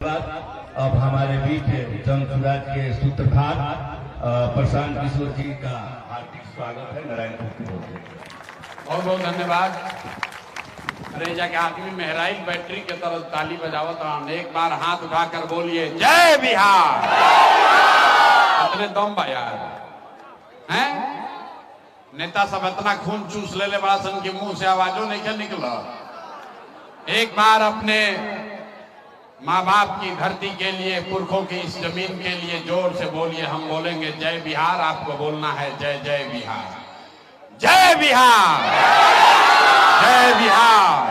अब हमारे बीच जन सुराज के सूत्रधार प्रशांत किशोर जी का हार्दिक स्वागत है। नारायणपुर की ओर से बहुत बहुत धन्यवाद। अरे जाके आदमी मेहराइल बैटरी के तरह ताली बजावत हम एक बार हाथ उठाकर बोलिए जय बिहार। अपने दम बा यार हैं नेता सब इतना खून चूस ले बड़ा सन के मुंह से आवाजों नहीं क्या निकला। एक बार अपने माँ बाप की धरती के लिए, पुरखों की इस जमीन के लिए जोर से बोलिए। हम बोलेंगे जय बिहार, आपको बोलना है जय जय बिहार, जय बिहार, जय बिहार,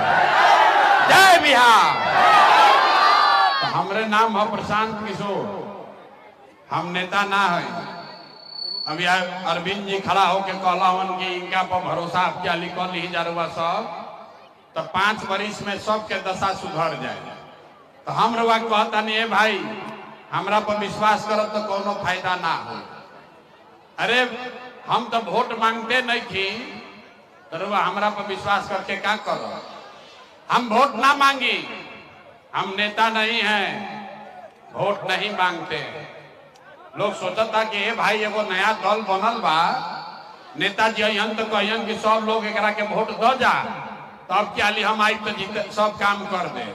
जय बिहार। तो हमरे नाम है प्रशांत किशोर, हम नेता ना है। अभी अरविंद जी खड़ा होके कहला हन कि इनका पर भरोसा आप क्या लिखल ही जा रहा सब, तो 5 वर्ष में सबके दशा सुधर जाए। तो हम रउआ कहता नहीं है भाई, हमरा पर विश्वास करब तो कोनो फायदा ना हो। अरे हम तो वोट मांगते नहीं थी, तो रउआ हमरा पर विश्वास करके क्या करो। हम वोट ना मांगी, हम नेता नहीं हैं, वोट नहीं मांगते। लोग सोचता कि ए भाई एगो नया दल बनल बा, नेताजी अहन तो कहन कि सब लोग एकरा के वोट दो जा, तब क्या ली हम आई तो जीत सब काम कर दे।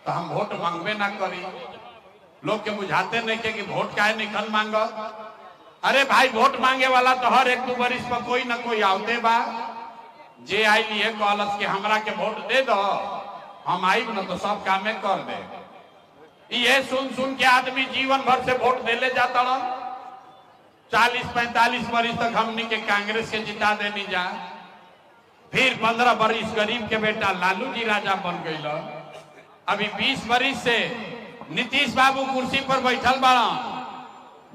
तो हम वोट मांगबे ना करी। लोग के बुझाते नहीं के कि वोट काहे निकल मांगो। अरे भाई वोट मांगे वाला तो हर 1-2 वर्ष पर कोई ना कोई आवते बा। जे आई लिए कहलस कि हमरा के वोट दे दो, हम आई न तो सब कामे कर दे। ये सुन सुन के आदमी जीवन भर से वोट देले जाता रहा। 40-45 वर्ष तक हमनी के कांग्रेस के जिता देनी जा। फिर 15 वर्ष गरीब के बेटा लालू जी राजा बन गई। अभी 20 वर्ष से नीतीश बाबू कुर्सी पर बैठल बाड़ा।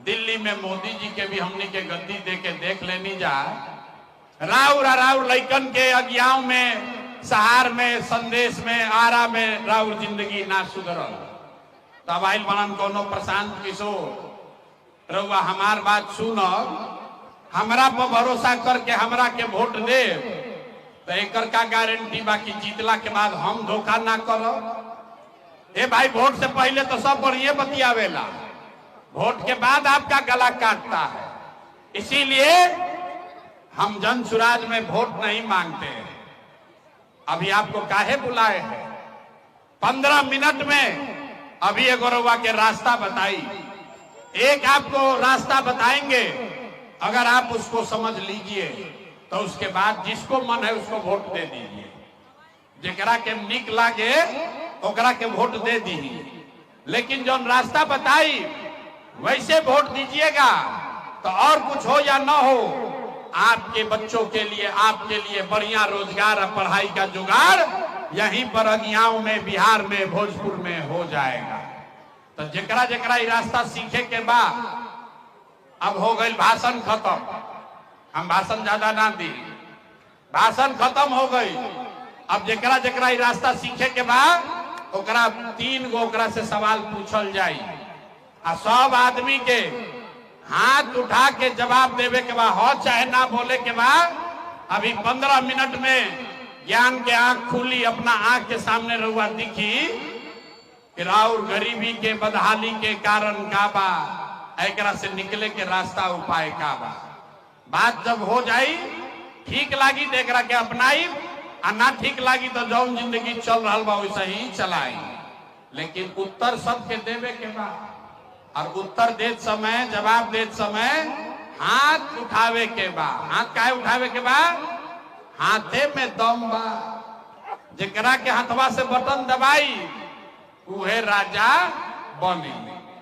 दिल्ली में मोदी जी के भी हमनी के गद्दी दे के देख लेनी जा। राउर लैकन के अज्ञाओं में, सहार में, संदेश में, आरा में राउर जिंदगी ना सुधरल। तब आइल बनन कोनो प्रशांत किशोर। रउआ हमार बात सुनो, हमरा पर भरोसा करके हमरा के वोट दे, तो एकर का गारंटी बाकी जीतला के बाद हम धोखा ना करो। ए भाई वोट से पहले तो सब बढ़िया बतियावेला, वोट के बाद आपका गला काटता है। इसीलिए हम जन सुराज में वोट नहीं मांगते। अभी आपको काहे बुलाए हैं? 15 मिनट में अभी एगो रउआ के रास्ता बताई। एक आपको रास्ता बताएंगे, अगर आप उसको समझ लीजिए तो उसके बाद जिसको मन है उसको वोट दे दीजिए। जेकरा के निक लागे ओकरा के वोट दे दीजिए। लेकिन जो रास्ता बताई वैसे वोट दीजिएगा। तो और कुछ हो या ना हो, आपके बच्चों के लिए, आपके लिए बढ़िया रोजगार और पढ़ाई का जुगाड़ यहीं पर अगियाओं में, बिहार में, भोजपुर में हो जाएगा। तो जेकरा जेकरा ये रास्ता सीखे के बाद, अब हो गई भाषण खत्म। हम भाषण ज्यादा ना दी, भाषण खत्म हो गई। अब जेकरा जेकरा ये रास्ता सीखे के बाद ओकरा 3 गो ओकरा से सवाल पूछल जाई। आ सब आदमी के हाथ उठा के जवाब देवे के बाद, हो चाहे ना बोले के बाद, अभी 15 मिनट में ज्ञान के आंख खुली, अपना आंख के सामने रहुआ दिखी कि राउर गरीबी के, बदहाली के कारण का बा, एकरा से निकले के रास्ता उपाय का बा। बात जब हो जाई, ठीक लागी तो एकरा के अपनाई, आ ना ठीक लागी तो जौन जिंदगी चल रहा बा वैसे ही चलाई। लेकिन उत्तर सबके देवे के बा, और उत्तर देत समय, जवाब देत समय हाथ उठावे के बा। हाथ काहे उठावे के बा? हाथे में दम बा। जेकरा के हाथवा से बटन दबाई उहे राजा बनी।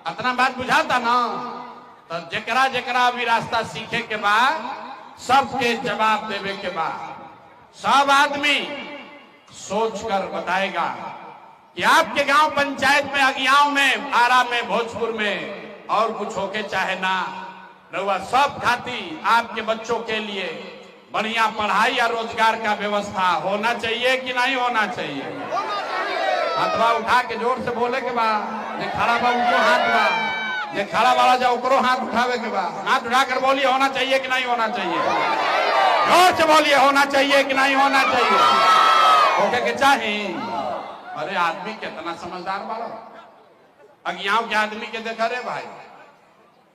इतना बात बुझाता ना? तो जेकरा जेकरा अभी रास्ता सीखे के बाद, सबके जवाब देवे के बाद, सब आदमी सोच कर बताएगा कि आपके गांव पंचायत में, अगियाओं में, आरा में, भोजपुर में और कुछ होके चाहे ना, रउआ सब खाती आपके बच्चों के लिए बढ़िया पढ़ाई या रोजगार का व्यवस्था होना चाहिए कि नहीं होना चाहिए? हाथवा उठा के जोर से बोले के बाद, जे खड़ा बा उनको हाथ बा, जे खड़ा वाला जा ओकरो हाथ उठावे के बाद, हाथ उठाकर बोलिए होना चाहिए कि नहीं होना चाहिए? जोर से बोलिए होना चाहिए कि नहीं होना चाहिए? होके के चाहिए। अरे आदमी कितना समझदार बाड़ा। अज्ञाओं के आदमी के देखा रे भाई,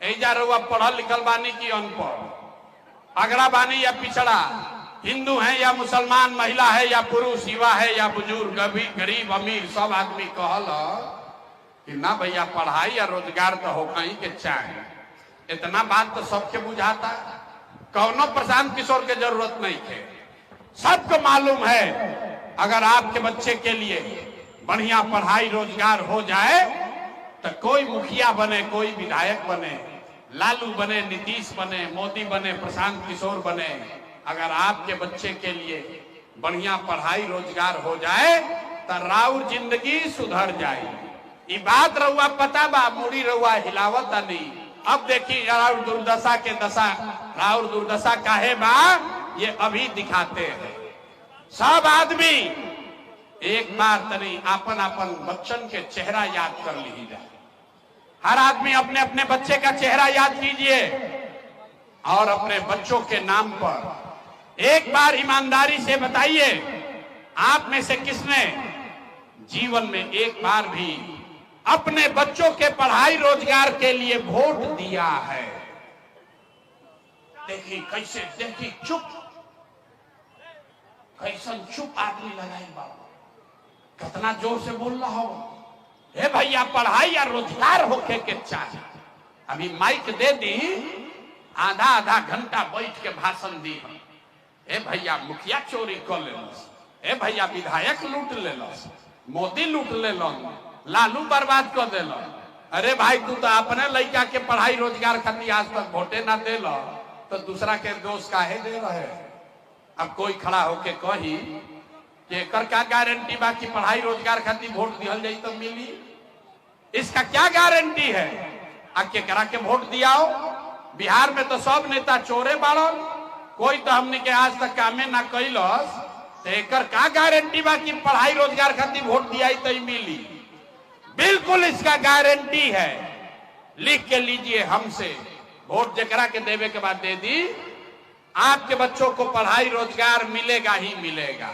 ऐजा रहुआ पढ़ल लिखल बानी की अनपढ़, अगड़ा बानी या पिछड़ा, हिंदू है या मुसलमान, महिला है या पुरुष, युवा है या बुजुर्ग, गरीब अमीर, सब आदमी कहल कि ना भैया पढ़ाई या रोजगार तो हो कहीं के चाहे। इतना बात तो सबके बुझाता, कौनो प्रशांत किशोर के जरूरत नहीं है। सबको मालूम है अगर आपके बच्चे के लिए बढ़िया पढ़ाई रोजगार हो जाए तो कोई मुखिया बने, कोई विधायक बने, लालू बने, नीतीश बने, मोदी बने, प्रशांत किशोर बने, अगर आपके बच्चे के लिए बढ़िया पढ़ाई रोजगार हो जाए तो राउर जिंदगी सुधर जाए। ये बात रहुआ पता बा, मुड़ी रहुआ हिलावत नहीं। अब देखिए राउर दुर्दशा के दशा, राउर दुर्दशा काहे बा ये अभी दिखाते हैं। सब आदमी एक बार तनी आपन आपन बच्चन के चेहरा याद कर लीजिए। हर आदमी अपने अपने बच्चे का चेहरा याद कीजिए और अपने बच्चों के नाम पर एक बार ईमानदारी से बताइए, आप में से किसने जीवन में एक बार भी अपने बच्चों के पढ़ाई रोजगार के लिए वोट दिया है? देखिए कैसे, देखिए चुप, कैसन चुप आदमी लगाई बाबू, कितना जोर से बोल रहा हो। हे भैया पढ़ाई या रोजगार होके के चाहे। अभी माइक दे दी, आधा आधा घंटा बैठ के भाषण दी। हे भैया मुखिया चोरी कर लेलस, हे भैया विधायक लूट लेलस, मोदी लूट लेलन, लालू बर्बाद कर देल। अरे भाई तू तो अपने लड़का के पढ़ाई रोजगार खातिर आज तक वोटे ना दे लो, तो दूसरा के दोष काहे दे रहे? अब कोई खड़ा होके कही कि एकर क्या गारंटी बा कि पढ़ाई रोजगार खातिर वोट दिहल जाई तो मिली? इसका क्या गारंटी है? आके करा के वोट दियाओ। बिहार में तो सब नेता चोरे बाड़न, कोई तो हमने के आज तक कामे ना कैलस, तो एकर का गारंटी बा कि पढ़ाई रोजगार खातिर वोट दिया तो मिली? बिल्कुल इसका गारंटी है। लिख के लीजिए हमसे, वोट जकरा के देवे के बाद दे दी, आपके बच्चों को पढ़ाई रोजगार मिलेगा ही मिलेगा।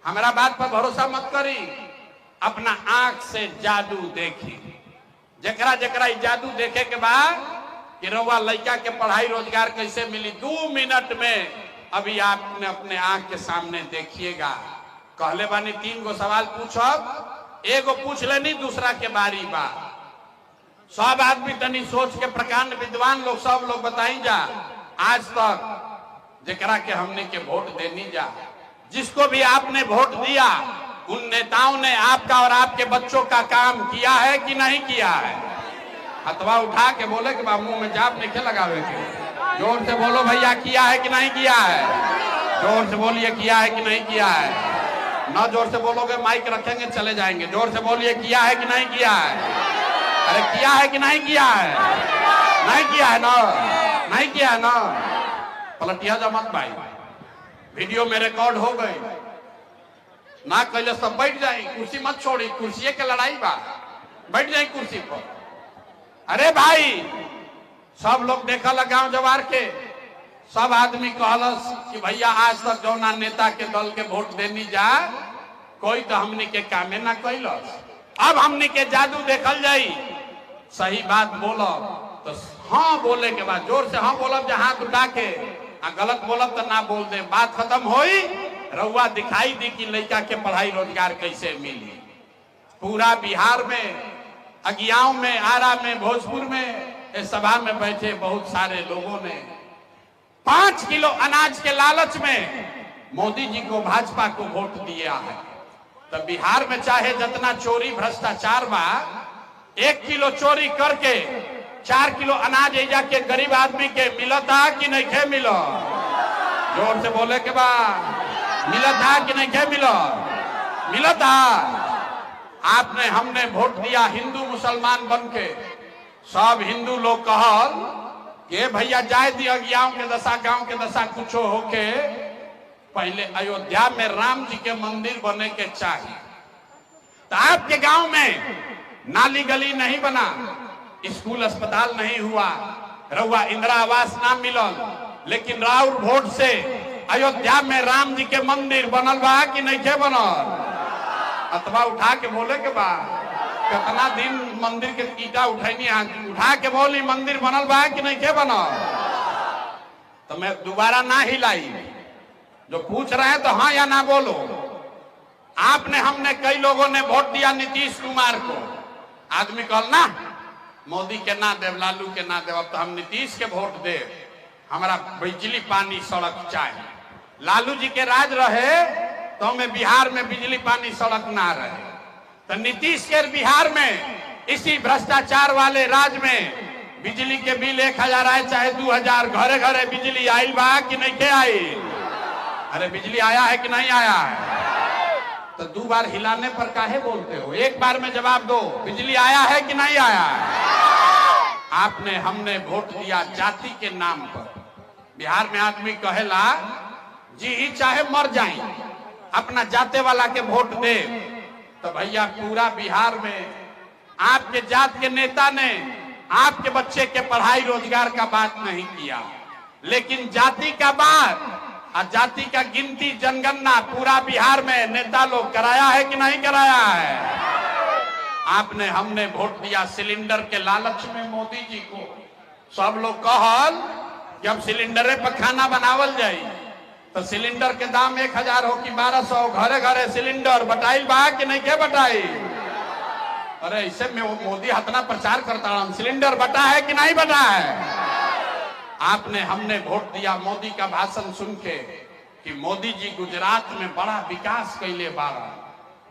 हमारा बात पर भरोसा मत करी, अपना आंख से जादू देखी। जकरा जकरा जादू देखे के बाद कि रउआ लड़का के पढ़ाई रोजगार कैसे मिली, 2 मिनट में अभी आपने अपने आंख के सामने देखिएगा। कहले बानी 3 गो सवाल पूछब, एगो पूछ लेनी, दूसरा के बारी बा। सब आदमी तनी सोच के, प्रकांड विद्वान लोग सब लोग बताई जा, आज तक जकरा के हमने के वोट देनी जा, जिसको भी आपने वोट दिया, उन नेताओं ने आपका और आपके बच्चों का काम किया है कि नहीं किया है? हथवा उठा के बोले कि मुंह में जाप नहीं लगावे के, जोर से बोलो भैया किया है कि नहीं किया है? जोर से बोलिए किया है कि नहीं किया है? ना जोर से बोलोगे माइक रखेंगे चले जाएंगे। जोर से बोलिए किया है कि नहीं किया है? अरे किया है कि नहीं किया है? नहीं किया है ना, नहीं किया है ना, पलटिया जमत भाई, वीडियो में रिकॉर्ड हो गई ना, कैले सब बैठ जाए, कुर्सी मत छोड़ी, कुर्सी के लड़ाई बा, बैठ जाए कुर्सी पर। अरे भाई सब लोग देखा गांव जवार के, सब आदमी कहलस कि भैया आज तक जौना नेता के दल के वोट देनी जा, कोई तो हमने के कामे ना कैलस। अब हमने के जादू देखल जाई, सही बात बोलब तो हाँ बोले के बाद जोर से हाँ बोलब, जहां हाथ उठा के, गलत बोलब तो ना बोल दे, बात खत्म होई। रउआ दिखाई दी कि लड़का के पढ़ाई रोजगार कैसे मिली। पूरा बिहार में, अगियाओं में, आरा में, भोजपुर में, इस सभा में बैठे बहुत सारे लोगों ने 5 किलो अनाज के लालच में मोदी जी को, भाजपा को वोट दिया है। तो बिहार में चाहे जितना चोरी भ्रष्टाचार बा, 1 किलो चोरी करके 4 किलो अनाज एजा के गरीब आदमी के मिलता कि नहीं खे मिलो? जोर से बोले के बा, मिलता कि नहीं खे मिलो? मिलता। आपने, हमने वोट दिया हिंदू मुसलमान बन के, सब हिंदू लोग कहल कि भैया जाए दी अज्ञाओं के दशा, गांव के दशा कुछो होके, पहले अयोध्या में राम जी के मंदिर बने के चाहिए। तो आपके गांव में नाली गली नहीं बना, स्कूल अस्पताल नहीं हुआ, रउआ इंदिरा आवास ना मिलल, लेकिन राउर वोट से अयोध्या में राम जी के मंदिर बनल बा कि नहीं के बनल? अथवा उठा के बोले के बा, कितना दिन मंदिर के ईटा उठैनी उठा के बोली मंदिर बनल बा कि नहीं के बनल, तो मैं दोबारा ना हिलाई। जो पूछ रहे हैं तो हाँ या ना बोलो। आपने हमने कई लोगों ने वोट दिया नीतीश कुमार को, आदमी कहल ना मोदी के ना देव, लालू के ना देव, अब तो हम नीतीश के वोट दे, हमारा बिजली पानी सड़क चाहिए। लालू जी के राज रहे तो हमें बिहार में बिजली पानी सड़क ना रहे, तो नीतीश के बिहार में इसी भ्रष्टाचार वाले राज में बिजली के बिल 1000 आए चाहे 2000, घरे घरे बिजली आयल बा कि नहीं के आई? अरे बिजली आया है कि नहीं आया है? तो 2 बार हिलाने पर काहे बोलते हो? एक बार में जवाब दो, बिजली आया है कि नहीं आया है? आपने हमने वोट दिया जाति के नाम पर। बिहार में आदमी कहेला जी ही चाहे मर जाए अपना जाते वाला के वोट दे, तो भैया पूरा बिहार में आपके जात के नेता ने आपके बच्चे के पढ़ाई रोजगार का बात नहीं किया, लेकिन जाति का बात और जाति का गिनती जनगणना पूरा बिहार में नेता लोग कराया है कि नहीं कराया है? आपने हमने वोट दिया सिलेंडर के लालच में मोदी जी को। सब लोग कहल जब सिलेंडरे पर खाना बनावल जाए तो सिलेंडर के दाम 1000 हो कि 1200, घरे घरे सिलेंडर बटाइल बा कि नहीं के बटाई? अरे ऐसे में मोदी हतना प्रचार करता हूं, सिलेंडर बटा है कि नहीं बटा है? आपने हमने वोट दिया मोदी का भाषण सुन के कि मोदी जी गुजरात में बड़ा विकास कैले बारह,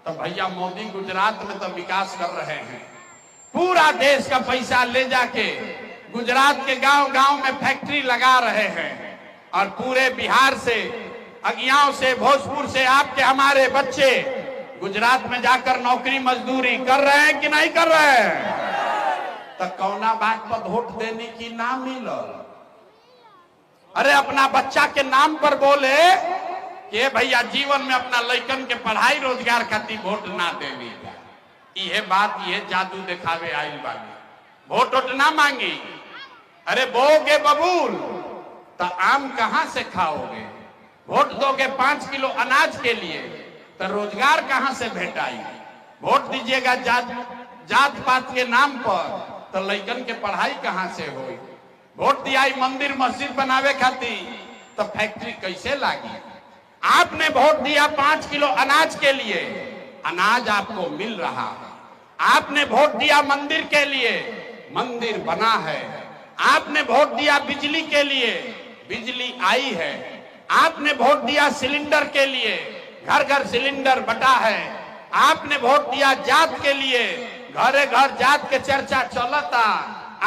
तो भैया मोदी गुजरात में तो विकास कर रहे हैं, पूरा देश का पैसा ले जाके गुजरात के गांव गांव में फैक्ट्री लगा रहे हैं, और पूरे बिहार से, अगियाओं से, भोजपुर से आपके हमारे बच्चे गुजरात में जाकर नौकरी मजदूरी कर रहे हैं कि नहीं कर रहे हैं? तो कौना बात पर वोट देने की ना मिलल? अरे अपना बच्चा के नाम पर बोले कि भैया जीवन में अपना लड़कन के पढ़ाई रोजगार खातिर वोट ना देनी, ये बात ये जादू दिखावे आइल बानी, वोट वोट ना मांगी। अरे बोगे बबूल तो आम कहां से खाओगे? वोट दोगे 5 किलो अनाज के लिए तो रोजगार कहां से भेटाई? वोट दीजिएगा जात पात के नाम पर तो लड़कन के पढ़ाई कहां से होई? वोट दिया मंदिर मस्जिद बनावे खातिर तो फैक्ट्री कैसे लागी? आपने वोट दिया 5 किलो अनाज के लिए, अनाज आपको मिल रहा है। आपने वोट दिया मंदिर के लिए, मंदिर बना है। आपने वोट दिया बिजली के लिए, बिजली आई है। आपने वोट दिया सिलेंडर के लिए, घर घर सिलेंडर बटा है। आपने वोट दिया जात के लिए, घरे घर जात के चर्चा चलता।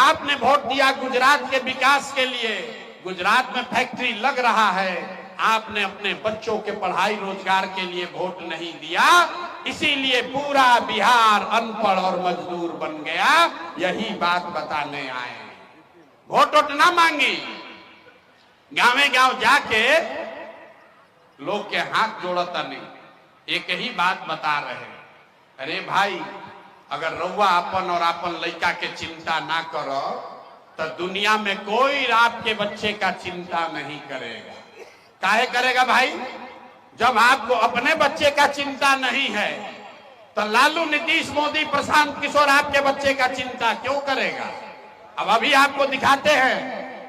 आपने वोट दिया गुजरात के विकास के लिए, गुजरात में फैक्ट्री लग रहा है। आपने अपने बच्चों के पढ़ाई रोजगार के लिए वोट नहीं दिया, इसीलिए पूरा बिहार अनपढ़ और मजदूर बन गया। यही बात बताने आए। वोट वोट ना मांगी, गांवे गांव जाके लोग के हाथ जोड़ता नहीं, एक ही बात बता रहे, अरे भाई अगर रउआ अपन और अपन लड़का के चिंता ना करो तो दुनिया में कोई आपके बच्चे का चिंता नहीं करेगा। काहे करेगा भाई? जब आपको अपने बच्चे का चिंता नहीं है तो लालू, नीतीश, मोदी, प्रशांत किशोर आपके बच्चे का चिंता क्यों करेगा? अब अभी आपको दिखाते हैं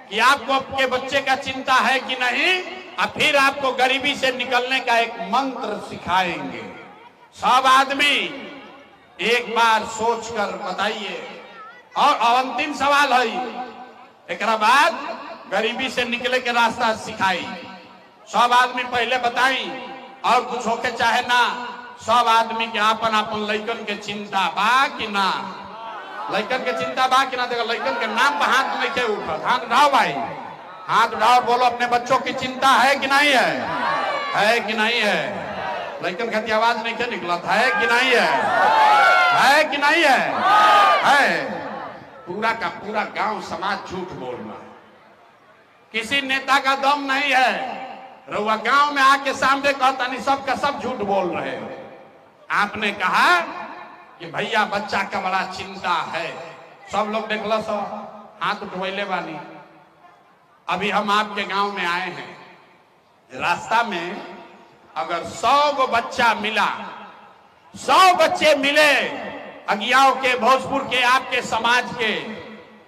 कि आपको आपके बच्चे का चिंता है कि नहीं, और फिर आपको गरीबी से निकलने का एक मंत्र सिखाएंगे। सब आदमी एक बार सोचकर बताइए। और अंतिम सवाल है, एक बाद गरीबी से निकले के रास्ता सिखाई। सब आदमी पहले बताई, और कुछ होके चाहे ना, सब आदमी के आपन आपन लड़कन के चिंता बा कि ना? लड़कन के चिंता बा कि ना? देखो लड़कन के नाम पर हाथ नहीं के उठा, हाथ उठाओ भाई, हाथ उठाओ, बोलो अपने बच्चों की चिंता है कि नहीं है कि नहीं है? लड़कन खाती आवाज नहीं क्या निकला था, है कि नहीं है कि नहीं है? पूरा का पूरा गांव समाज झूठ बोल रहा है, किसी नेता का दम नहीं है। रउआ गांव में आके सामने कहता नहीं, सब का सब झूठ बोल रहे हो। आपने कहा कि भैया बच्चा का बड़ा चिंता है, सब लोग देख लो, सब हाथ उठवैले बानी। अभी हम आपके गांव में आए हैं, रास्ता में अगर 100 गो बच्चा मिला, 100 बच्चे मिले अगियाओं के, भोजपुर के, आपके समाज के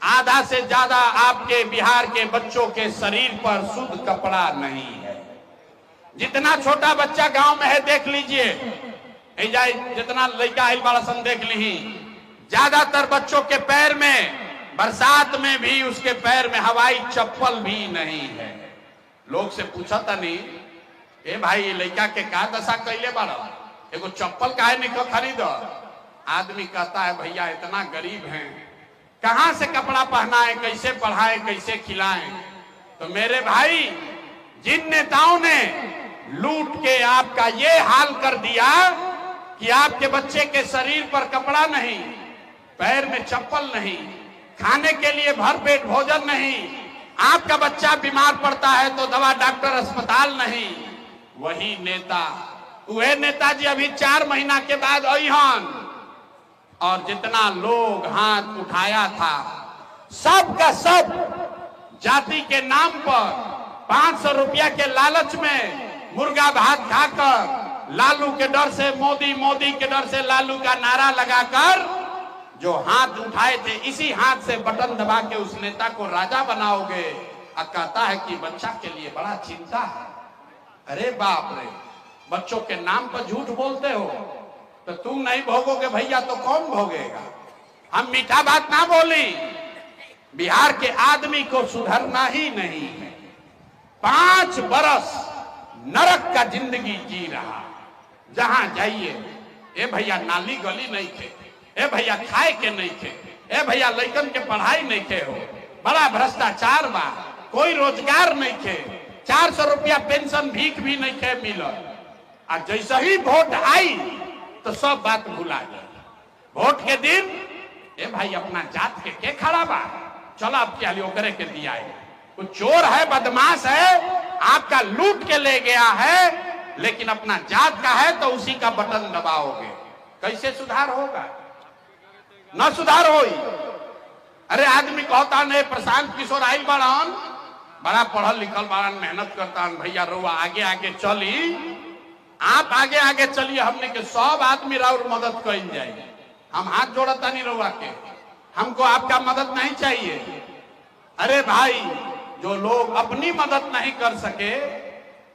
आधा से ज्यादा आपके बिहार के बच्चों के शरीर पर शुद्ध कपड़ा नहीं है। जितना छोटा बच्चा गांव में है देख लीजिए, जितना लड़का आइल बड़ा सन देख ली, ज्यादातर बच्चों के पैर में बरसात में भी उसके पैर में हवाई चप्पल भी नहीं है। लोग से पूछा था नहीं, ए भाई लड़का के का दशा कैले बाड़ा, एगो चप्पल काहे नहीं खरीद? आदमी कहता है भैया इतना गरीब हैं, कहां से कपड़ा पहनाए, कैसे पढ़ाए, कैसे खिलाएं। तो मेरे भाई, जिन नेताओं ने लूट के आपका ये हाल कर दिया कि आपके बच्चे के शरीर पर कपड़ा नहीं, पैर में चप्पल नहीं, खाने के लिए भरपेट भोजन नहीं, आपका बच्चा बीमार पड़ता है तो दवा डॉक्टर अस्पताल नहीं, वही नेता, वह नेताजी अभी 4 महीना के बाद अइहन और जितना लोग हाथ उठाया था सब का सब जाति के नाम पर 500 रुपया के लालच में मुर्गा भात खाकर लालू के डर से, मोदी के डर से लालू का नारा लगाकर जो हाथ उठाए थे, इसी हाथ से बटन दबा के उस नेता को राजा बनाओगे। और कहता है कि बच्चा के लिए बड़ा चिंता है। अरे बाप रे, बच्चों के नाम पर झूठ बोलते हो तो तुम नहीं भोगोगे भैया तो कौन भोगेगा? हम मीठा बात ना बोली, बिहार के आदमी को सुधरना ही नहीं है। 5 बरस नरक का जिंदगी जी रहा, जहां जाइए ए भैया नाली गली नहीं थे, ए भैया खाए के नहीं थे, ए भैया लड़कन के पढ़ाई नहीं थे, हो बड़ा भ्रष्टाचार बा, कोई रोजगार नहीं थे, 400 रुपया पेंशन भीख भी नहीं थे मिलल। और जैसे ही वोट आई तो सब बात भुला गए। वोट के दिन ए भाई अपना जात के खड़ा बा, चलो अब क्या लियो करे के दिया है, वो चोर है, बदमाश है, आपका लूट के ले गया है, लेकिन अपना जात का है तो उसी का बटन दबाओगे। कैसे सुधार होगा? न सुधार होई। अरे आदमी कहता नहीं, प्रशांत किशोर आइल बाड़न, बड़ा पढ़ल लिखल बाड़न, मेहनत करता भैया रउआ आगे आगे चली, आप आगे आगे चलिए, हमने के सब आदमी राउर मदद कइल जाए। हम हाथ जोड़ता नहीं रउआ के, हमको आपका मदद नहीं चाहिए। अरे भाई, जो लोग अपनी मदद नहीं कर सके,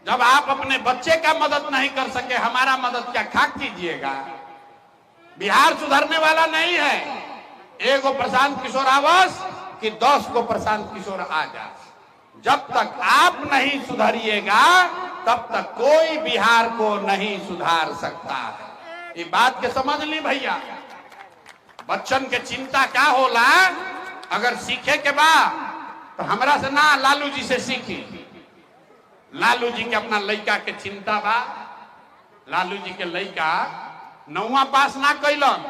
जब आप अपने बच्चे का मदद नहीं कर सके, हमारा मदद क्या खाक कीजिएगा? बिहार सुधरने वाला नहीं है। एगो प्रशांत किशोर आवास कि 10 को प्रशांत किशोर आजाद। जब तक आप नहीं सुधरिएगा तब तक कोई बिहार को नहीं सुधार सकता है। ये बात के समझ ली भैया। बच्चन के चिंता क्या होला, अगर सीखे के बाद तो हमरा से ना, लालू जी से सीखी। लालू जी के अपना लड़का के चिंता बा। लालू जी के लड़का 9वां पास ना कैलन,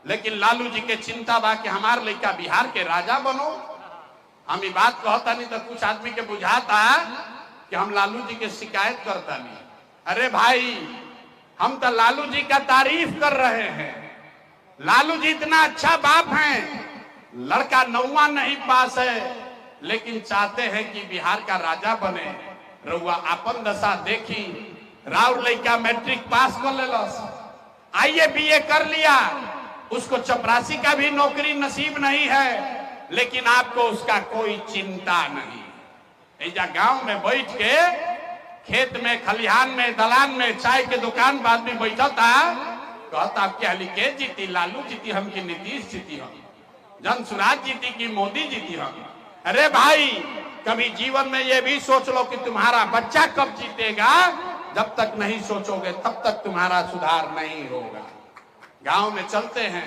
लेकिन लालू जी के चिंता बा कि हमार लड़का बिहार के राजा बनो। हम ये बात कहता नहीं तो कुछ आदमी के बुझाता कि हम लालू जी के शिकायत करता नहीं। अरे भाई, हम तो लालू जी का तारीफ कर रहे हैं। लालू जी इतना अच्छा बाप हैं, लड़का 9वां नहीं पास है लेकिन चाहते हैं कि बिहार का राजा बने। रउआ अपन दशा देखी, राउर लड़का मैट्रिक पास कर लेलस, आईए बीए कर लिया, उसको चपरासी का भी नौकरी नसीब नहीं है, लेकिन आपको उसका कोई चिंता नहीं। ऐजा गांव में बैठ के, खेत में, खलिहान में, दलान में, चाय के दुकान बाद में बैठा था, कहता आप क्या लिखे जीती, लालू जीती हम कि नीतीश जीती हम, जनसुराज जीती कि मोदी जीती हम। अरे भाई, कभी जीवन में ये भी सोच लो कि तुम्हारा बच्चा कब जीतेगा। जब तक नहीं सोचोगे तब तक तुम्हारा सुधार नहीं होगा। गांव में चलते हैं,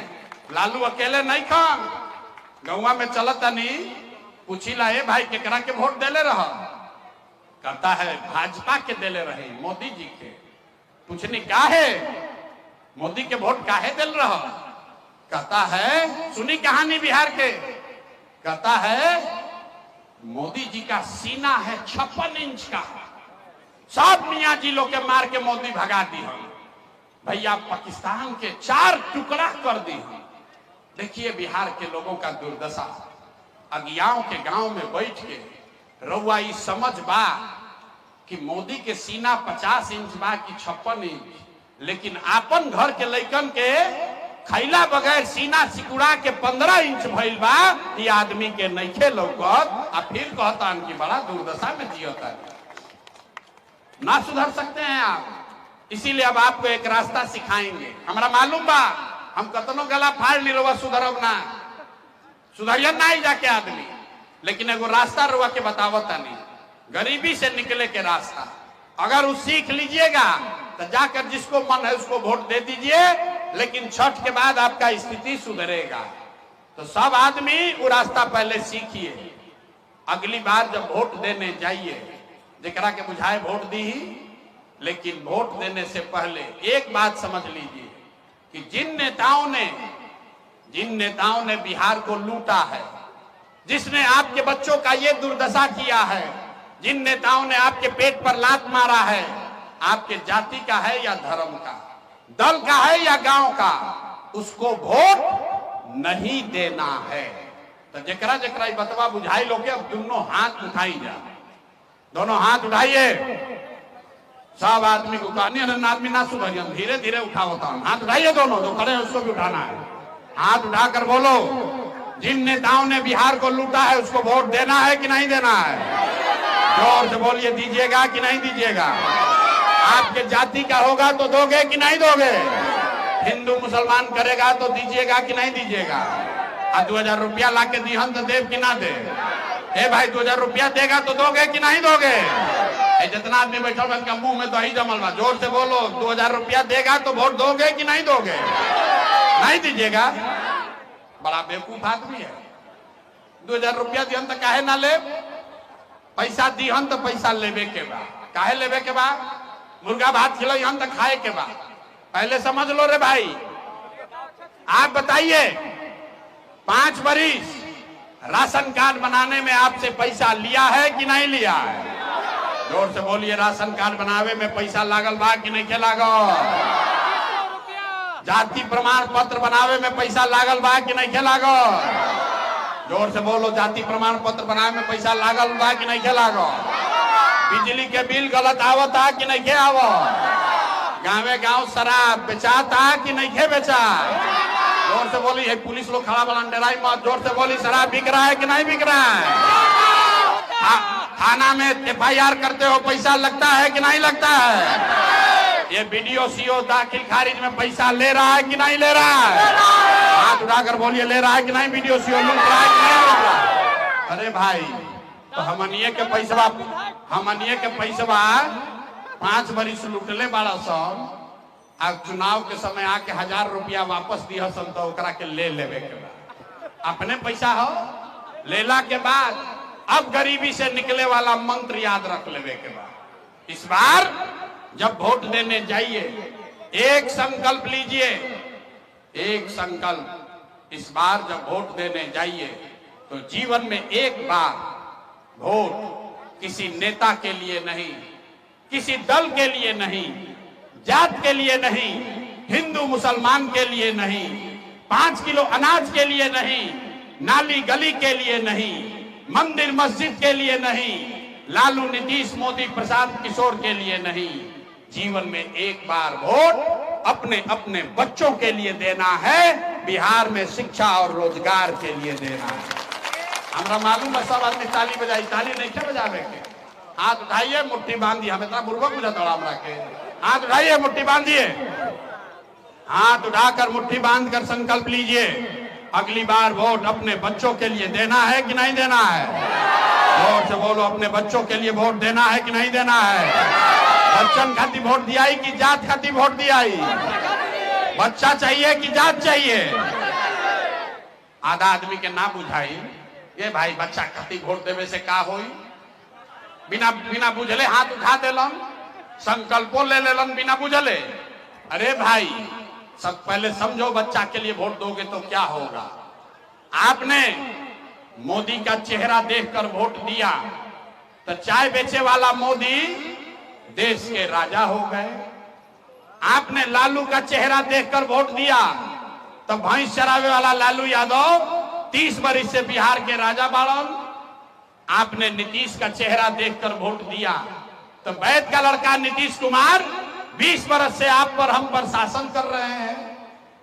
लालू अकेले नहीं खान, गौवा में चलता नहीं, पूछिला ए भाई केकरा के वोट देले रहा, कहता है भाजपा के देले रहे, मोदी जी के। पूछनी का है, मोदी के वोट काहे दिल रहा, कहता है सुनी कहानी बिहार के, कहता है मोदी जी का सीना है 56 इंच का, सब मियाँ जी लोग के मार के मोदी भगा दी हम भैया, पाकिस्तान के 4 टुकड़ा कर दी हम। देखिए बिहार के लोगों का दुर्दशा। अगियाओं के गांव में बैठ के रउआ इस समझ बा कि मोदी के सीना 50 इंच बा कि 56 इंच, लेकिन आपन घर के लइकन के खैला बगैर सीना सिकुड़ा के 15 इंच भइल बा, ये आदमी के नइखे लौकत, आ फिर कहता कि बड़ा दुर्दशा में जियता है। ना सुधर सकते हैं आप, इसीलिए अब आपको एक रास्ता सिखाएंगे। हमारा मालूम बा हम कतनो गला फाड़ ली रवा सुधरब ना, सुधरियन ना ही जाके आदमी, लेकिन एगो रास्ता रुआ के बतावता नहीं, गरीबी से निकले के रास्ता। अगर वो सीख लीजिएगा तो जाकर जिसको मन है उसको वोट दे दीजिए, लेकिन छठ के बाद आपका स्थिति सुधरेगा। तो सब आदमी वो रास्ता पहले सीखिए। अगली बार जब वोट देने जाइए, जेकरा के बुझाए वोट दी ही, लेकिन वोट देने से पहले एक बात समझ लीजिए कि जिन नेताओं ने बिहार को लूटा है, जिसने आपके बच्चों का ये दुर्दशा किया है, जिन नेताओं ने आपके पेट पर लात मारा है, आपके जाति का है या धर्म का, दल का है या गांव का, उसको वोट नहीं देना है। तो जकरा जकरा बतवा बुझाई लोगे, अब दोनों हाथ उठाई जा, दोनों हाथ उठाइए। सब आदमी को कहनी आदमी ना सुधरिए, धीरे धीरे उठाओ, हाथ उठाइए, दोनों जो खड़े हैं उसको भी उठाना है। हाथ उठाकर बोलो, जिन नेताओं ने बिहार को लूटा है उसको वोट देना है कि नहीं देना है? जोर से बोलिए, दीजिएगा कि नहीं दीजिएगा? आपके जाति का होगा तो दोगे कि नहीं दोगे? हिंदू मुसलमान करेगा तो दीजिएगा कि नहीं दीजिएगा? 2000 रुपया ला के दीहन तो देव कि ना दे? ए भाई 2000 रुपया देगा तो दोगे कि नहीं दोगे? जितना आदमी बैठा हुआ इनका मुंह में दही जमल बा, जोर से बोलो, 2000 रुपया देगा तो वोट दोगे कि नहीं दोगे? नहीं दीजिएगा? बड़ा बेवकूफ आदमी है। 2000 रुपया दिहन तो काहे ना ले? पैसा दिहन तो पैसा लेवे के बा, काहे लेवे के बा? मुर्गा भात खिलाइहन तो खाए के बा, पहले समझ लो रे भाई। आप बताइए, 5 बरिस राशन कार्ड बनाने में आपसे पैसा लिया है कि नहीं लिया है? जोर से बोलिए, राशन कार्ड बनावे में पैसा लागल बा कि नहीं लागल? जाति प्रमाण पत्र बनावे में पैसा लागल बा कि नहीं लागल? जोर से बोलो, जाति प्रमाण पत्र बनावे में पैसा लागल बा कि नहीं लागल? बिजली के बिल गलत आवता कि नहीं आवत? गाँवे गाँव शराब बेचाता कि नहीं बेचा? जोर से बोली, है पुलिस लोग खड़ा बना डराई मत, जोर से बोली, शराब बिक रहा है कि नहीं बिक रहा है? थाना में FIR करते हो, पैसा लगता है कि नहीं लगता है? ये BDO CO दाखिल खारिज में पैसा ले रहा है कि नहीं ले रहा है? हाथ उठाकर बोलिए, ले रहा है कि नहीं? BDO CO लूट रहा है कि नहीं लूट रहा है? अरे भाई, तो हमनिए के पैसवा 5 बरिस लुटले बाड़ा सब, आ चुनाव के समय आके 1000 रुपया वापस दिया सन तो ओकरा के ले लेवे के बाद अपने पैसा हो लेला के बाद अब गरीबी से निकले वाला मंत्र याद रख लेवे के बाद इस बार जब वोट देने जाइए एक संकल्प लीजिए, एक संकल्प, इस बार जब वोट देने जाइए तो जीवन में एक बार वोट किसी नेता के लिए नहीं, किसी दल के लिए नहीं, जात के लिए नहीं, हिंदू मुसलमान के लिए नहीं, 5 किलो अनाज के लिए नहीं, नाली गली के लिए नहीं, मंदिर मस्जिद के लिए नहीं, लालू नीतीश मोदी प्रशांत किशोर के लिए नहीं, जीवन में एक बार वोट अपने अपने बच्चों के लिए देना है, बिहार में शिक्षा और रोजगार के लिए देना है। हमारा मालूम है सब आदमी ताली बजाई, ताली नहीं क्या बजावे के? हाथ उठाइए, मुट्ठी बांधिए, हम इतना बुर्बक बुझा दौड़ा हमरा के। हाथ उठाइए, मुट्ठी बांधिए, हाथ उठाकर मुट्ठी बांधकर संकल्प लीजिए, अगली बार वोट अपने बच्चों के लिए देना है कि नहीं देना है? जोर से बोलो, अपने बच्चों के लिए वोट देना है कि नहीं देना है? बच्चन खाती वोट दिया कि जात खाती वोट दिया? बच्चा चाहिए कि जात चाहिए? आधा आदमी के ना बुझाई, ये भाई बच्चा खाती वोट देवे से का होई? बिना बुझले हाथ उठा देलन, संकल्पो ले लेलन बिना बुझले। अरे भाई, सब पहले समझो, बच्चा के लिए वोट दोगे तो क्या होगा? आपने मोदी का चेहरा देखकर वोट दिया तो चाय बेचे वाला मोदी देश के राजा हो गए। आपने लालू का चेहरा देखकर वोट दिया तो भैंस चरावे वाला लालू यादव 30 बरिस से बिहार के राजा बाड़न। आपने नीतीश का चेहरा देखकर वोट दिया तो वैद का लड़का नीतीश कुमार 20 बरस से आप पर हम पर शासन कर रहे हैं।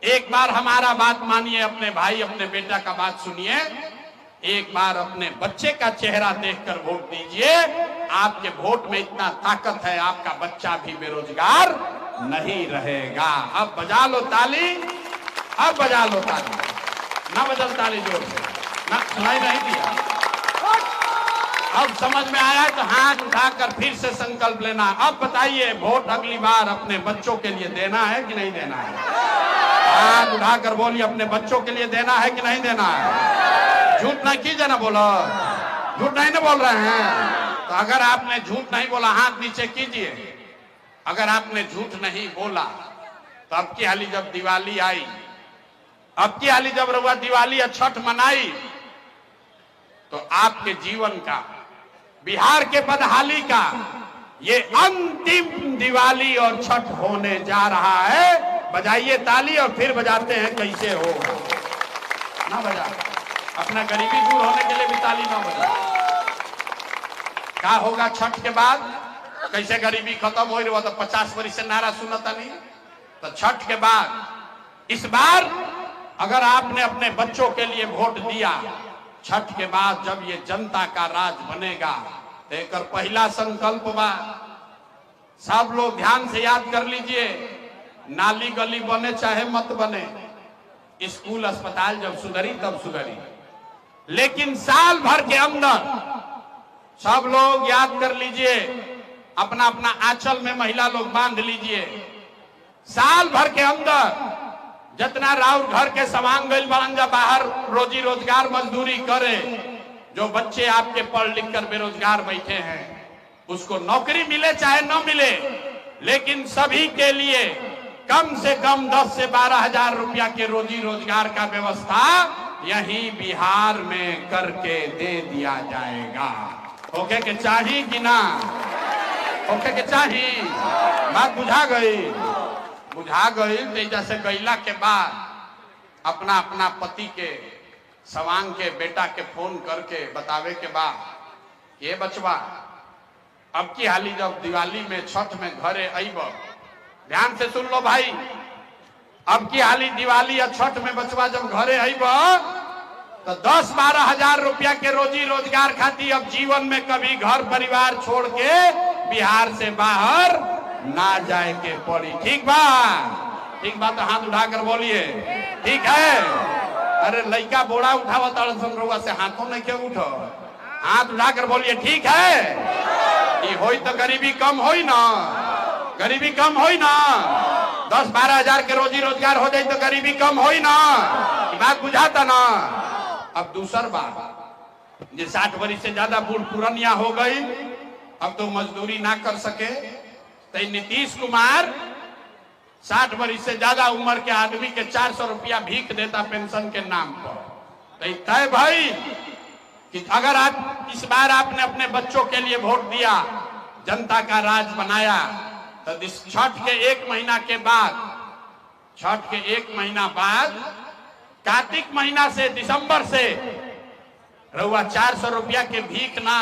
एक बार हमारा बात मानिए, अपने भाई अपने बेटा का बात सुनिए, एक बार अपने बच्चे का चेहरा देखकर वोट दीजिए। आपके वोट में इतना ताकत है, आपका बच्चा भी बेरोजगार नहीं रहेगा। अब बजा लो ताली, अब बजा लो ताली, ना बजल ताली जोर से, ना सुनाई नहीं दिया। अब समझ में आया तो हाथ उठाकर फिर से संकल्प लेना। अब बताइए, वोट अगली बार अपने बच्चों के लिए देना है कि नहीं देना है? हाथ उठाकर बोलिए, अपने बच्चों के लिए देना है कि नहीं देना है? झूठ नहीं कीजिए ना, बोलो झूठ नहीं ना बोल रहे हैं। तो अगर आपने झूठ नहीं बोला, हाथ नीचे कीजिए। अगर आपने झूठ नहीं बोला तो अब की हाली जब दिवाली आई, अब की हाली जब रउआ दिवाली या छठ मनाई, तो आपके जीवन का, बिहार के बदहाली का ये अंतिम दिवाली और छठ होने जा रहा है। बजाइए ताली और फिर बजाते हैं कैसे होगा। ना बजा, अपना गरीबी दूर होने के लिए भी ताली ना बजा। क्या होगा छठ के बाद? कैसे गरीबी खत्म हो रही हो? तो 50 वर्ष से नारा सुनता नहीं। तो छठ के बाद इस बार अगर आपने अपने बच्चों के लिए वोट दिया, छठ के बाद जब ये जनता का राज बनेगा, तो एक पहला संकल्प बा, सब लोग ध्यान से याद कर लीजिए, नाली गली बने चाहे मत बने, स्कूल अस्पताल जब सुधरी तब सुधरी, लेकिन साल भर के अंदर सब लोग याद कर लीजिए, अपना अपना आंचल में महिला लोग बांध लीजिए, साल भर के अंदर जितना राउर घर के सवांग गइल बान जा बाहर रोजी रोजगार मजदूरी करे, जो बच्चे आपके पढ़ लिख कर बेरोजगार बैठे हैं, उसको नौकरी मिले चाहे न मिले, लेकिन सभी के लिए कम से कम 10 से 12 हजार रुपया के रोजी रोजगार का व्यवस्था यही बिहार में करके दे दिया जाएगा। ओके के चाहिए कि ना? ओके के चाहिए? बात बुझा गई? बुझा गई। तेजा से गैला के बाद अपना अपना पति के सवांग के बेटा के फोन करके बतावे के बाद, ये बचवा अब की हाली जब दिवाली में छठ में घरे अइब, ध्यान से सुन लो भाई, अब की हाली दिवाली या छठ में बचवा जब घरे अइब तो 10-12 हजार रुपया के रोजी रोजगार खाती अब जीवन में कभी घर परिवार छोड़ के बिहार से बाहर ना जाए के पड़ी। ठीक बा? ठीक बा तो हाथ उठाकर बोलिए ठीक है। अरे लड़का बोड़ा उठावत रउआ से हाथों नहीं के उठो, हाथ उठाकर बोलिए ठीक है। ये होई तो गरीबी कम होई ना, गरीबी कम होई ना, 10-12 हजार के रोजी रोजगार हो जाए तो गरीबी कम होई ना, बात बुझाता ना। अब दूसर बात, ये 60 वर्ष से ज्यादा बूढ़ पुरनिया हो गई, अब तो मजदूरी ना कर सके, तो नीतीश कुमार 60 वर्ष से ज्यादा उम्र के आदमी के 400 रुपया भीख देता पेंशन के नाम पर। तो तय भाई कि अगर आप इस बार आपने अपने बच्चों के लिए वोट दिया, जनता का राज बनाया, तो इस छठ के 1 महीना के बाद, छठ के 1 महीना बाद, कार्तिक महीना से दिसंबर से रउआ 400 रुपया के भीख ना,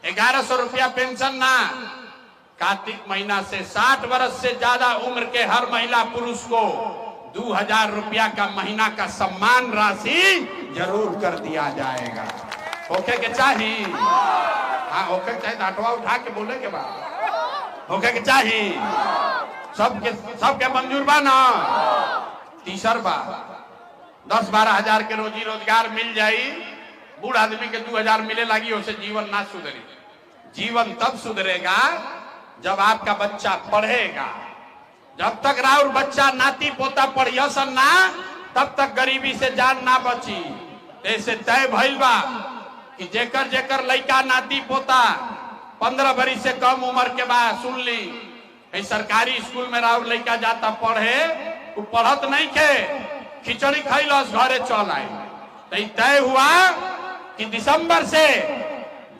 1100 रुपया पेंशन ना, कार्तिक महीना से 60 वर्ष से ज्यादा उम्र के हर महिला पुरुष को 2000 रुपया का महीना का सम्मान राशि जरूर कर दिया जाएगा। ओके के चाहिए? हाँ ओके चाहिए, डाटवा उठा के बोले के बाद ओके के चाहिए? सबके मंजूर बा ना? तीसर बात, 10-12 हजार के रोजी रोजगार मिल जाई, बूढ़ आदमी के 2000 मिले लगी, उसे जीवन ना सुधरी। जीवन तब सुधरेगा जब आपका बच्चा पढ़ेगा। जब तक राउर बच्चा नाती पोता पढ़िया सन ना, तब तक गरीबी से जान ना बची। ऐसे तय भइल बा कि जेकर जेकर लइका नाती पोता 15 वर्ष से कम उम्र के बाद, सुन ली, सरकारी स्कूल में राउर लइका जाता पढ़े, वो पढ़त नहीं के, खिचड़ी खैलस घरे चल आई। तो तय हुआ कि दिसंबर से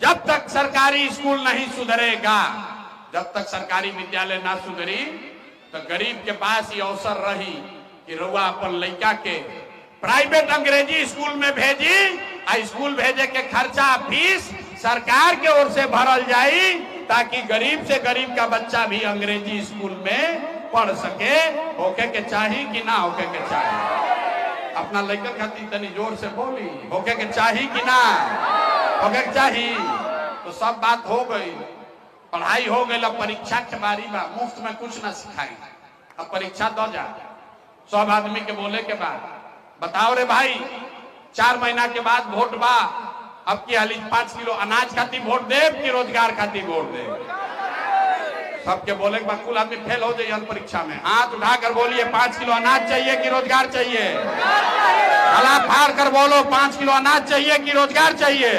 जब तक सरकारी स्कूल नहीं सुधरेगा, जब तक सरकारी विद्यालय ना सुधरी, तो गरीब के पास ये अवसर रही कि रउआ अपन लड़का के प्राइवेट अंग्रेजी स्कूल में भेजी, आ स्कूल भेजे के खर्चा फीस सरकार के ओर से भरल जाई, ताकि गरीब से गरीब का बच्चा भी अंग्रेजी स्कूल में पढ़ सके होके के चाही कि ना होके के चाही? अपना लड़कन खातिर तनी जोर से बोली, होके के चाही कि ना होके के चाही? तो सब बात हो गई, पढ़ाई हो गई, अब परीक्षा के बारी बा, मुफ्त में कुछ ना सिखाई, अब परीक्षा दो जा। सब आदमी के बोले के बाद बताओ रे भाई 4 महीना के बाद वोट बा, अब की हाली 5 किलो अनाज खातिर वोट दे कि रोजगार खातिर वोट दे? सबके बोले के बाद कुल आदमी फेल हो जाए परीक्षा में। हाथ उठाकर बोलिए 5 किलो अनाज चाहिए कि रोजगार चाहिए? गला फाड़ कर बोलो 5 किलो अनाज चाहिए कि रोजगार चाहिए?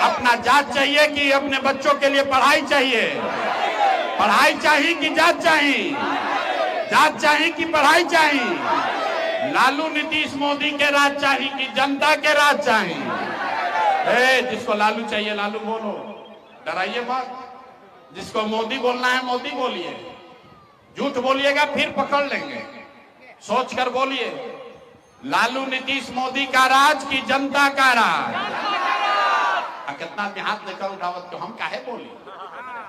अपना जात चाहिए कि अपने बच्चों के लिए पढ़ाई चाहिए? पढ़ाई चाहिए कि जात चाहिए? जात चाहिए कि पढ़ाई चाहिए? लालू नीतीश मोदी के राज चाहिए कि जनता के राज चाहिए? जिसको लालू चाहिए लालू बोलो, डराइए मत। जिसको मोदी बोलना है मोदी बोलिए, झूठ बोलिएगा फिर पकड़ लेंगे, सोच कर बोलिए। लालू नीतीश मोदी का राज की जनता का राज? कितना भी हाथ लेकर उठावत तो हम काहे बोली?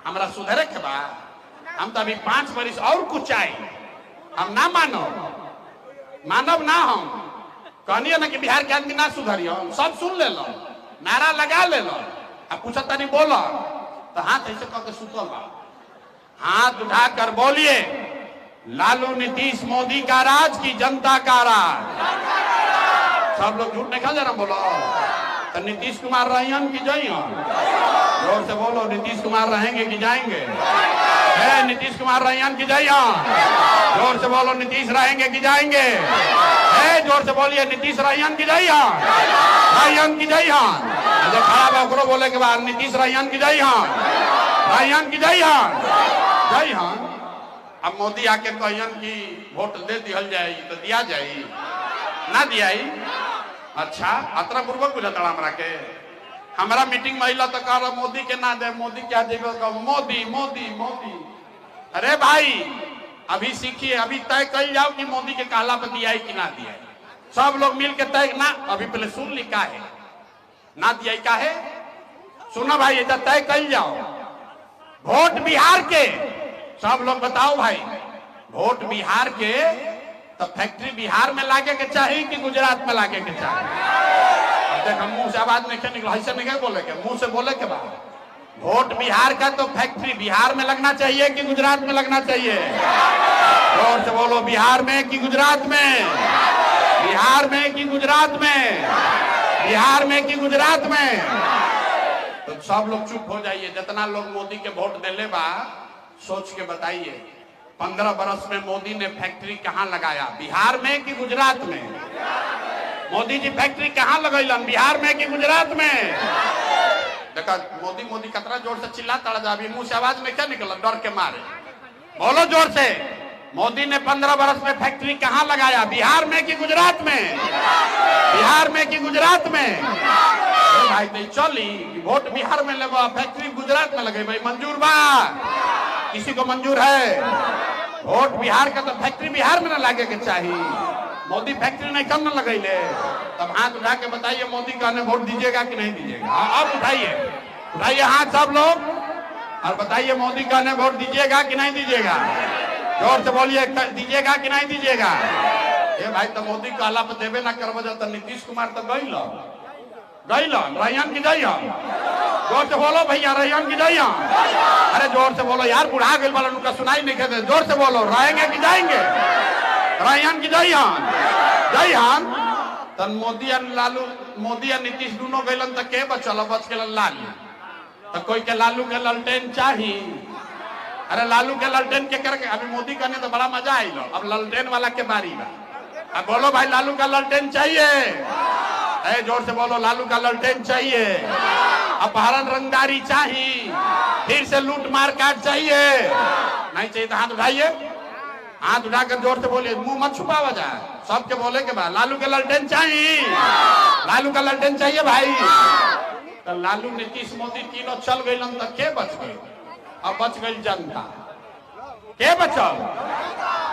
हमरा सुधरे के बाद हम तो अभी 5 वर्ष और कुछ चाहिए, हम ना मानव ना हम कहनिए ना कि बिहार के आदमी ना सुधरियो, सब सुन ले लो, नारा लगा ले लो, अब पूछा तनी बोलो तो हाथ ऐसे करके सुतल बा। हाथ उठाकर बोलिए लालू नीतीश मोदी का राज की जनता का राज? सब लोग झूठ नहीं खा जा रहा, बोलो तो नीतीश कुमार रहेंगे कि जाइए? जोर से बोलो नीतीश कुमार रहेंगे कि जाएंगे? नीतीश कुमार रहेंगे कि जाइए? जोर से बोलो नीतीश रहेंगे कि जाएंगे? जोर से बोलिए नीतीश रहेंगे कि जाइए? रहेंगे कि जाइए? खराब है बोले के बाद नीतीश रहेंगे कि जाइए? रहेंगे कि जाइए? जाइए। अब मोदी आके कहन कि वोट दे दिहल जाए तो दिया जाए ना दिया? अच्छा अतरा पूर्वक बुझता हमरा के। हमारा मीटिंग महिला तो कह मोदी के ना दे, मोदी क्या देवे? मोदी मोदी मोदी। अरे भाई अभी सीखिए, अभी तय कर जाओ कि मोदी के कहला पर दिया कि ना दिया। सब लोग मिल के तय ना, अभी पहले सुन ली का है ना दिया का है? सुनो भाई ये तय कर जाओ। वोट बिहार के सब लोग बताओ भाई, वोट बिहार के तो फैक्ट्री बिहार में लागे के चाहिए कि गुजरात में लागे के चाहिए? देख हम मुंह से आवाज नहीं निकला, ऐसे नहीं बोले के, मुंह से बोले के बाद वोट बिहार का तो फैक्ट्री बिहार में लगना चाहिए कि गुजरात में लगना चाहिए? जोर से बोलो बिहार में कि गुजरात में? बिहार में कि गुजरात में? बिहार में कि गुजरात में? तो सब लोग चुप हो जाइए। जितना लोग मोदी के वोट देले बा सोच के बताइए 15 बरस में मोदी ने फैक्ट्री कहां लगाया? बिहार में कि गुजरात में? मोदी जी फैक्ट्री कहां लगैलन? बिहार में कि गुजरात में? देखा मोदी मोदी कतरा जोर से चिल्लाता रहा, अभी मुंह से आवाज में क्या निकला डर के मारे? बोलो जोर से, मोदी ने 15 बरस में फैक्ट्री कहां लगाया? बिहार में कि गुजरात में? बिहार में कि गुजरात में? भाई नहीं चली वोट बिहार में लगा, फैक्ट्री गुजरात में लगे भाई मंजूर बा? किसी को मंजूर है? वोट बिहार का तो फैक्ट्री बिहार में ना लगे के चाहिए। मोदी फैक्ट्री नहीं कम न लगैले, तब हाथ उठा के बताइए मोदी कहने वोट दीजिएगा कि नहीं दीजिएगा? अब उठाइए हाथ सब लोग और बताइए मोदी कहने वोट दीजिएगा कि नहीं दीजिएगा? जोर से बोलिए दीजिएगा कि नहीं दीजिएगा? ये भाई तो मोदी कहला पर देवे ना करब तो नीतीश कुमार तो गइल रहियन की जाइए? जोर से बोलो भैया रहियन की जाइए? अरे जोर से बोलो यार, बुढ़ा गइल वाला उनका सुनाई नहीं देते। जोर से बोलो रहेंगे कि जाएंगे? रहियन की जाइहन। तन मोदी और लालू, मोदी और नीतीश दोनों गइलन तो के बचल? बच के लालू। तो कोई के लालू के ललटेन चाहिए? अरे लालू के ललटेन के करके अभी मोदी कहने तो बड़ा मजा आई लो, अब ललटेन वाला के बारी बा। अब बोलो भाई लालू का ललटेन चाहिए? जोर से बोलो लालू का ललटेन चाहिए? अपहरण रंगदारी चाहिए? फिर से लूट मार काट चाहिए? नहीं चाहिए तो हाथ उठाइए, हाथ उठाकर जोर से बोलिए, मुंह मत छुपावा जाए। सबके बोले के बाद लालू के ललटेन चाहिए? लालू का ललटेन चाहिए भाई? तो लालू नीतीश मोदी तीनों चल गए तो के बच गए? अब बच गई जनता। के बचल?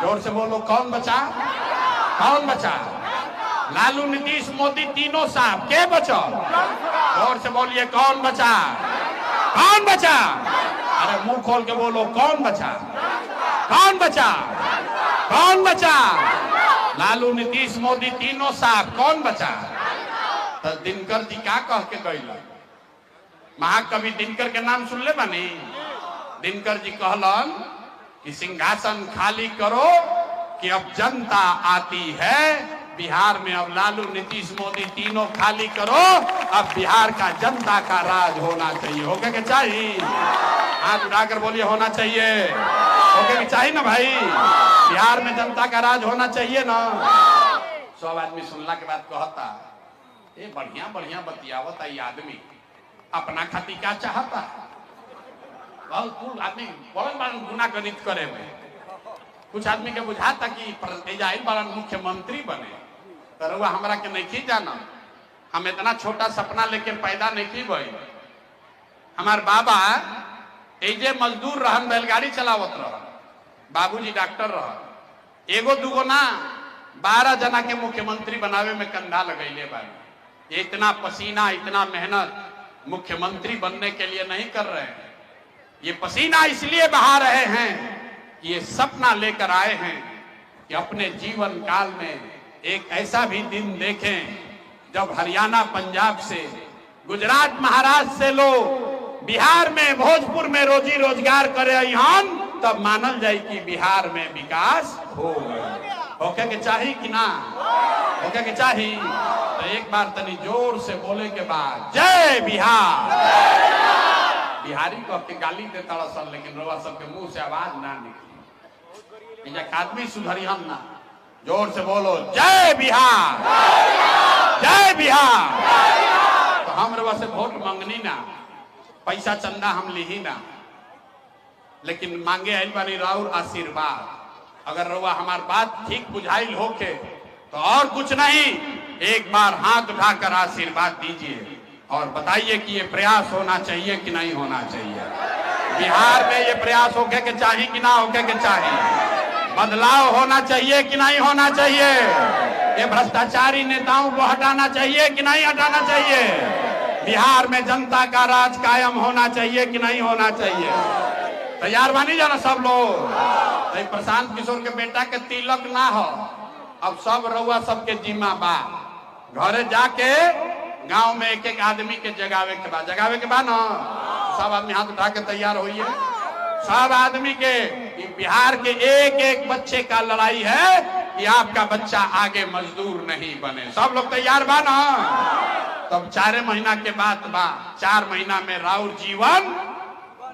जोर से बोलो कौन बचा? कौन बचा? लालू नीतीश मोदी तीनों साहब के बचल? जोर से बोलिए कौन बचा? कौन बचा? अरे मुंह खोल के बोलो कौन बचा? कौन बचा? कौन बचा? लालू, नीतीश, मोदी तीनों साथ कौन बचा? तो दिनकर जी क्या कह के गई? महाकवि दिनकर के नाम सुन ले बनी? दिनकर जी कहलन कि सिंहासन खाली करो कि अब जनता आती है बिहार में। अब लालू, नीतीश, मोदी तीनों खाली करो, अब बिहार का जनता का राज होना चाहिए। हो क्या चाहिए? हाथ उठाकर बोलिए होना चाहिए। हो क्या चाहिए ना भाई? बिहार में जनता का राज होना चाहिए ना। सब आदमी सुनला के बाद कहता ये बढ़िया बढ़िया बतियावत है आदमी, अपना खातिर क्या चाहता? बहुत कुल आदमी बहुत बड़ा गुना गणित करे में। कुछ आदमी के बुझाता कि बड़ा मुख्यमंत्री बने, तो हमरा के नहीं जाना। हम इतना छोटा सपना लेके पैदा नहीं भई। हमार बाबा एजे मजदूर रहन, बैलगाड़ी चलावत रह, बाबूजी डॉक्टर रह, एगो दूगो ना 12 जना के मुख्यमंत्री बनावे में कंधा लगैले बानी। इतना पसीना, इतना मेहनत मुख्यमंत्री बनने के लिए नहीं कर रहे हैं। ये पसीना इसलिए बहा रहे हैं, ये सपना लेकर आए हैं कि अपने जीवन काल में एक ऐसा भी दिन देखें जब हरियाणा, पंजाब से, गुजरात, महाराष्ट्र से लोग बिहार में, भोजपुर में रोजी रोजगार करे हन, तब मानल जाए कि बिहार में विकास हो गया। होके के चाहिए कि ना? होके के चाहिए? तो एक बार तनी जोर से बोले के बाद जय बिहार। बिहारी को के गाली देता सन, लेकिन रउआ सबके मुंह से आवाज ना निकली। आदमी सुधरी हम ना, जोर से बोलो जय बिहार, जय बिहार। तो हम रउआ से वोट मांगनी ना, पैसा चंदा हम ली ना, लेकिन मांगे आइल बानी राउर आशीर्वाद। अगर रउआ हमार बात ठीक बुझाइल होके तो और कुछ नहीं, एक बार हाथ उठाकर आशीर्वाद दीजिए और बताइए कि ये प्रयास होना चाहिए कि नहीं होना चाहिए। बिहार में ये प्रयास होके के चाहिए कि ना होके के चाहिए? बदलाव होना चाहिए कि नहीं होना चाहिए? ये भ्रष्टाचारी नेताओं को हटाना चाहिए कि नहीं हटाना चाहिए? बिहार में जनता का राज कायम होना चाहिए कि नहीं होना चाहिए? तैयार बनी जाना सब लोग। तो प्रशांत किशोर के बेटा के तिलक ना हो, अब सब रउआ सबके जिम्मा बा। घरे जाके गांव में एक एक आदमी के जगावे के बाद, जगावे के बाद ना सब आदमी हाथ उठा के तैयार होइए। सब आदमी के बिहार के एक एक बच्चे का लड़ाई है कि आपका बच्चा आगे मजदूर नहीं बने। सब लोग तैयार बा ना? तब 4 महीना के बाद बा, 4 महीना में राउर जीवन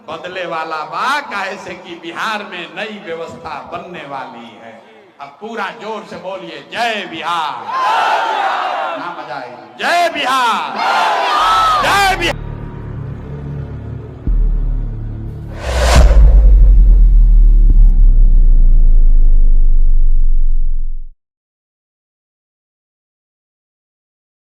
बदले वाला बा। काहे से कि बिहार में नई व्यवस्था बनने वाली है। अब पूरा जोर से बोलिए जय बिहार। ना मजा आएगी। जय बिहार।